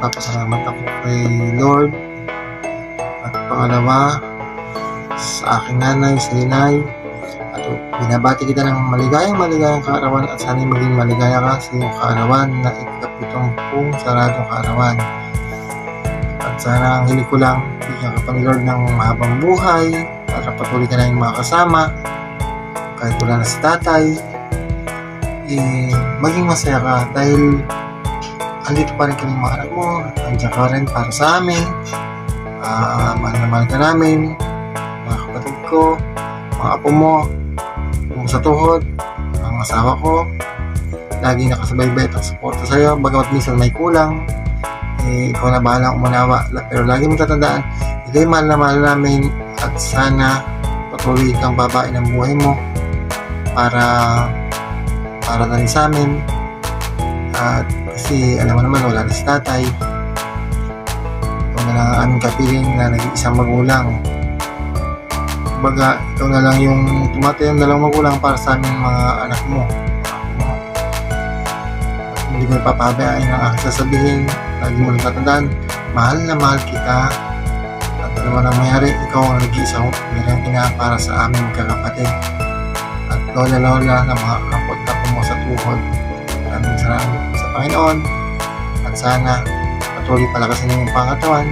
nagpapasalamat ako kay Lord. At pangalawa, sa aking nanay, sa inay. At binabati kita ng maligayang kaarawan at sana'y maging maligaya ka sa iyong kaarawan na ika-70 saradong kaarawan. At sana ang hiling ko lang, bigyan ka pa ni Lord ng mahabang buhay para patuloy ka na yung mga kasama. Kahit wala na si tatay, maging masaya ka dahil andito pa rin kami mga anak mo, andiyan ka rin para sa amin. Mahal na mahal ka namin, mga kapatid ko, mga apo mo, kung sa tuhod, ang asawa ko, lagi nakasabay-bay at suporta sa'yo, bagamat minsan may kulang, ikaw na bahala umunawa, pero lagi mong tatandaan, ikaw'y mahal na mahal namin at sana patuloy kang babae ng buhay mo para na rin sa amin. At kasi alam mo naman wala na si tatay, ikaw na lang ang aming kapiling na nag-iisang magulang. Kumbaga ikaw na lang yung tumatayang dalawang magulang para sa aming mga anak mo. At hindi ko ipapabayaan ang aking sasabihin. Lagi mo lang tatandaan, mahal na mahal kita at alam mo na mayari, ikaw ang nag-iisang mayroong ina para sa aming magkakapatid at lola na mga kapot mo sa tuhod. Maraming salamat sa Panginoon at sana patuloy palakasin yung pangatawan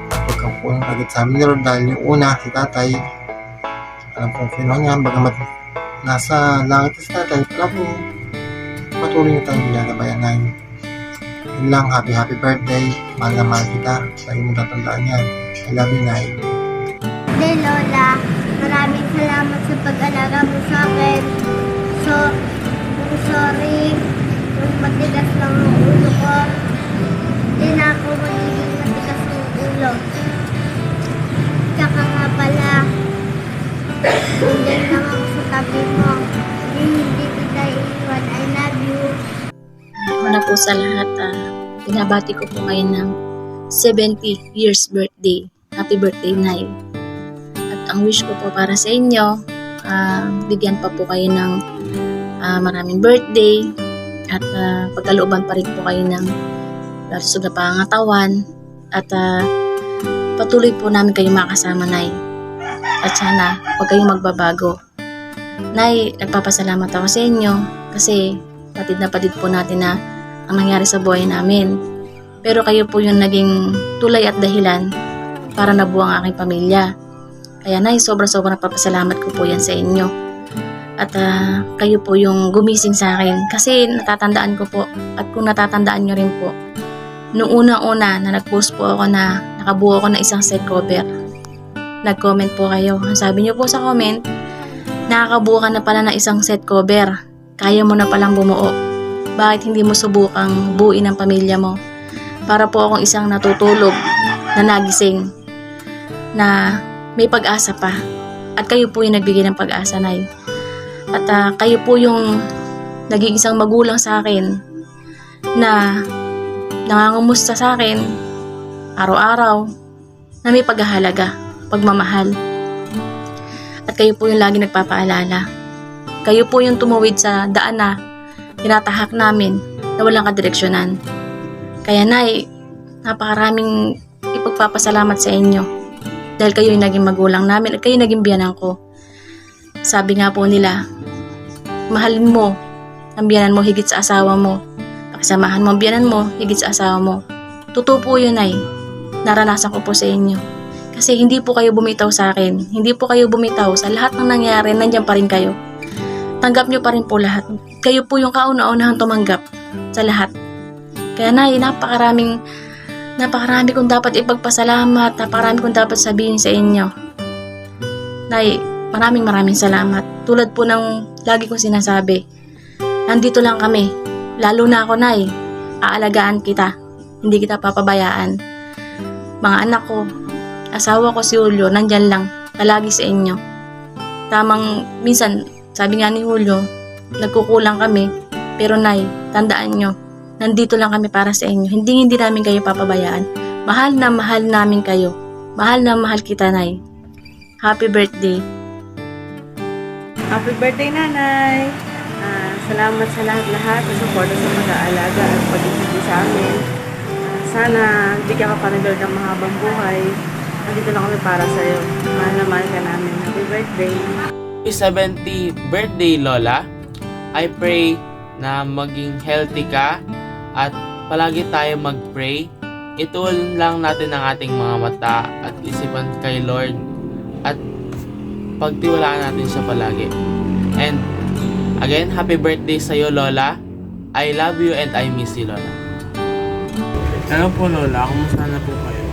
at huwag kang punong agad sa amin Lord dahil yung una si tatay alam kong kinuha niya bagamat nasa langit si tatay alam mo patuloy na tayong nilalabayan. Yun lang, happy birthday, mahal na mahal kita, lagi mong tatandaan yan. I love you, Nay. Hey Lola, maraming salamat sa pag-alaga mo sa akin. Sorry, yung matigas lang ang ulo ko. Hindi na ako magiging matigas ng ulo. Tsaka nga pala, hindi lang ako sa tabi mo. Hindi kita iiwan. I love you. Una po sa lahat, binabati ko po ngayon ng 70 years birthday. Happy birthday, Nay. At ang wish ko po para sa inyo, bigyan pa po kayo ng maraming birthday at pagkalooban pa rin po kayo ng lusog na pangangatawan at patuloy po namin kayo makasama, Nay. At sana huwag kayong magbabago. Nay, nagpapasalamat ako sa inyo kasi patid na patid po natin na ang nangyari sa buhay namin. Pero kayo po yung naging tulay at dahilan para nabuo ang aking pamilya. Kaya Nay, sobrang napapasalamat ko po yan sa inyo. At kayo po yung gumising sa akin. Kasi natatandaan ko po, at kung natatandaan nyo rin po, noong una-una na nag-post po ako na nakabuo ako ng isang set cover. Nag-comment po kayo. Ang sabi nyo po sa comment, nakakabuo ka na pala ng isang set cover. Kaya mo na palang bumuo. Bakit hindi mo subukang buuin ang pamilya mo? Para po akong isang natutulog na nagising na may pag-asa pa. At kayo po yung nagbigay ng pag-asa, Nay. At kayo po yung naging isang magulang sa akin na nangangumusta sa akin araw-araw na may paghahalaga, pagmamahal. At kayo po yung lagi nagpapaalala. Kayo po yung tumuwid sa daan na tinatahak namin na walang kadireksyonan. Kaya Nay, napakaraming ipagpapasalamat sa inyo dahil kayo yung naging magulang namin at kayo naging biyanan ko. Sabi nga po nila, mahalin mo ang biyanan mo higit sa asawa mo. Pakisamahan mo ang biyanan mo higit sa asawa mo. Totoo po yun, Nay. Naranasan ko po sa inyo. Kasi hindi po kayo bumitaw sa akin. Hindi po kayo bumitaw sa lahat ng nangyari. Nandiyan pa rin kayo. Tanggap nyo pa rin po lahat. Kayo po yung kauna-unahang tumanggap sa lahat. Kaya Nay, napakarami kong dapat ipagpasalamat, napakarami kong dapat sabihin sa inyo. Nay, maraming salamat. Tulad po ng lagi kong sinasabi, nandito lang kami. Lalo na ako, Nay, aalagaan kita. Hindi kita papabayaan. Mga anak ko, asawa ko si Julio, nandyan lang, palagi sa inyo. Tamang, minsan, sabi nga ni Julio, nagkukulang kami, pero Nay, tandaan nyo, nandito lang kami para sa inyo. Hindi namin kayo papabayaan. Mahal na mahal namin kayo. Mahal na mahal kita, Nay. Happy birthday. Happy birthday, Nanay. Salamat sa lahat-lahat na suporta sa pag-aalaga at pag-ibig sa amin. Sana bigyan ka pa rin Lord ng mahabang buhay. Nandito na kami para sa iyo. Mahal na mahal ka namin. Happy birthday. Happy 70th birthday, Lola. I pray na maging healthy ka at palagi tayo mag-pray. Ituon lang natin ang ating mga mata at isipan kay Lord at pagtiwalaan natin siya palagi. And again, happy birthday sa iyo, Lola. I love you and I miss you, Lola. Hello po Lola, kumusta na po kayo?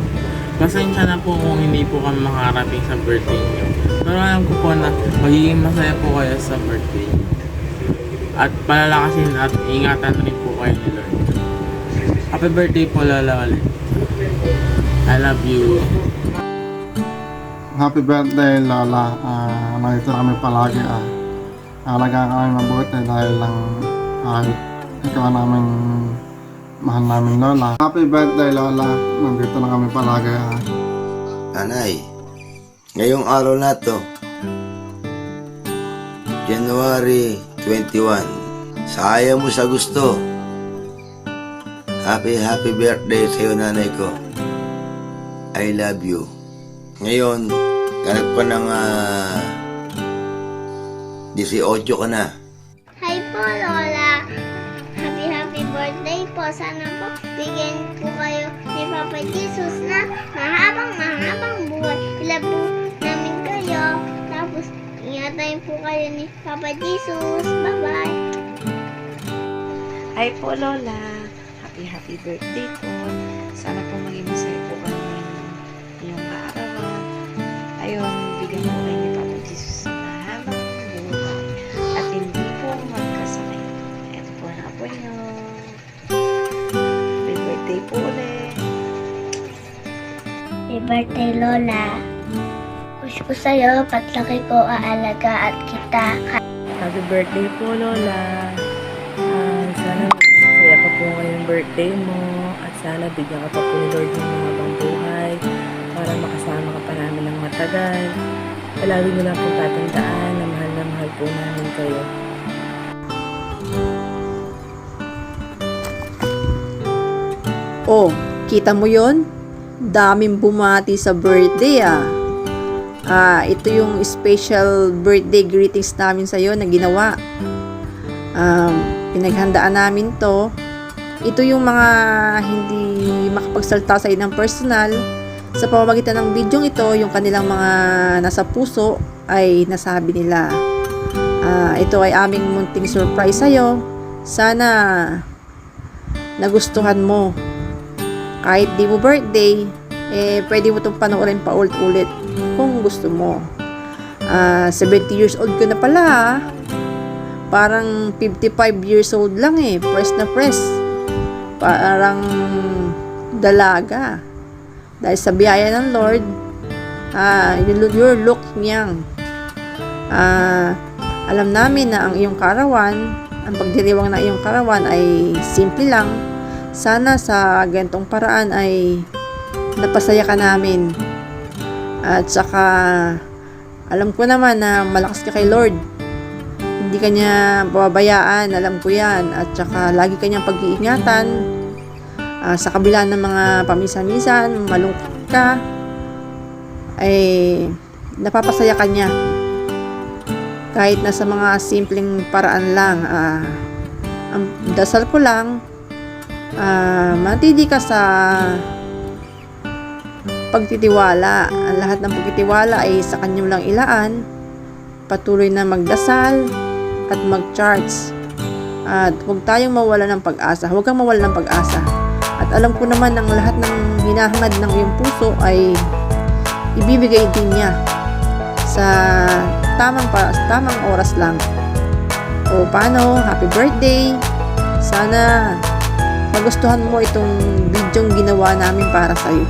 Pasensya na po kung hindi po kami makarating sa birthday niyo. Pero alam ko po na magiging masaya po kayo sa birthday. At palalakasin at ingatan rin po kayo ni Lord. Happy birthday po Lola ulit. I love you. Happy birthday, Lola. Nandito na kami palagi. Alagaan ka namin mabuti dahil lang ikaw namin mahal namin, Lola. Happy birthday, Lola. Nandito na kami palagi. Nanay, ngayong araw na to, January 21, sayang mo sa gusto. Happy birthday sa iyo, nanay ko. I love you. Ngayon, ganap ko ng 18 ka na. Hi po, Lola. Happy birthday po. Sana po bigyan po kayo ni Papa Jesus na mahabang buhay. Love po namin kayo. Tapos, ingatan po kayo ni Papa Jesus. Bye-bye. Hi po, Lola. Happy birthday po. Sana po maging masaya po kayo ngayong kaarawan. Ayun, bigyan po kayo ni Papa Jesus sa mahabang buhay at hindi po magkasakit. Ito po na po nyo. Happy birthday po ulit. Happy birthday, Lola. Wish ko sa'yo, patlaki ko, aalagaan kita. Happy birthday po, Lola. Sana masaya pa po ngayong birthday mo at sana bigyan ka pa po ni Lord ng mahabang buhay para makasama ka pa namin ng matagal. Palagi nyo lang pong tatandaan na mahal po namin kayo. Oh, kita mo yon? Daming bumati sa birthday ito yung special birthday greetings namin sa'yo na ginawa. Pinaghandaan namin to. Ito yung mga hindi makapagsalta sa'yo ng personal. Sa pamamagitan ng bidyong ito, yung kanilang mga nasa puso ay nasabi nila. Ito ay aming munting surprise sa'yo. Sana nagustuhan mo. Kahit di mo birthday, pwede mo itong panoorin pa ulit-ulit kung gusto mo. 70 years old ko na pala. Parang 55 years old lang press na press. Parang dalaga. Dahil sa biyaya ng Lord, you're looking young. Alam namin na ang iyong karawan, ang pagdiriwang ng iyong karawan ay simple lang. Sana sa ganitong paraan ay napasaya ka namin. At saka alam ko naman na malakas ka kay Lord. Hindi ka niya pababayaan, alam ko yan. At saka lagi ka niyang pag-iingatan. Sa kabila ng mga paminsan-minsan, malungkot ka, ay napapasaya ka niya. Kahit na sa mga simpleng paraan lang. Ang dasal ko lang, matindi ka sa pagtitiwala. Ang lahat ng pagtitiwala ay sa kanyang lang ilaan. Patuloy na magdasal at mag-charge. At huwag tayong mawala ng pag-asa. Huwag kang mawala ng pag-asa. At alam ko naman ang lahat ng hinahangad ng iyong puso ay ibibigay din niya sa tamang oras lang. O paano? Happy birthday! Sana magustuhan mo itong bidyong ginawa namin para sa'yo.